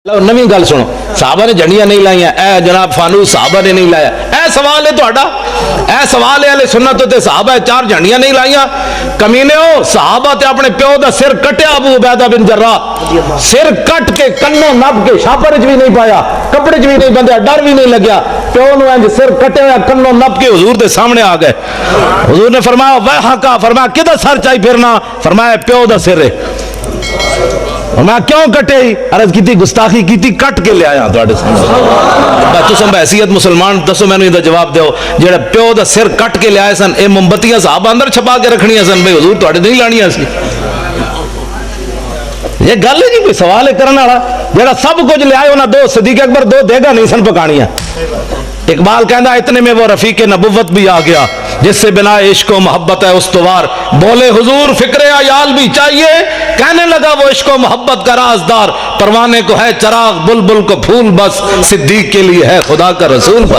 नवी गल सुनो, साहबा ने जड़ियां नहीं लाइया, ए जनाब फानूस साहबा ने नहीं लाया। ए सवाल है तुहाडा, ए सवाल है सुन्नत ते साहबा चार झंडियां नहीं लाइया। कमीने हो साहबा ते अपने प्यो दा सिर कटिया, अबू उबैदा बिन जर्राह सिर कट के कन्नों नप के छापर च भी नहीं पाया, कपड़े च भी नहीं बंधिया, डर भी नहीं लग्या। प्यो नूं इंज सिर कटे हुए कन्नों नप के हुजूर दे सामने आ गए। हुजूर ने फरमाया वह हका, फरमाया किदा सर चाही फिरना, फरमाया प्यो दा सिर है। मैं क्यों कटे अर्ज की गुस्ताखी की कट के ले आया तुम हैसियत मुसलमान दसो मैनू इहदा जवाब दो जेड़ा प्यो दा सिर कट के ले आए सन ये मोमबत्तियां साहब अंदर छपा के रखनियां सन भाई हुजूर तुहाडे नहीं लानियां सी। ये गल ही नहीं कोई सवाल है करने वाला जेड़ा सब कुछ ले आए उन्हें दो सदीक अकबर दो देगा नहीं सन पकानियां। इकबाल कहता इतने में वो रफीक नबुव्वत भी आ गया जिससे बिना इश्क मोहब्बत है उस्तवार। बोले हुजूर फिक्रे अयाल भी चाहिए, कहने लगा वो इश्क मोहब्बत का राजदार। परवाने को है चराग बुलबुल को फूल बस, सिद्दीक के लिए है खुदा का रसूल बस।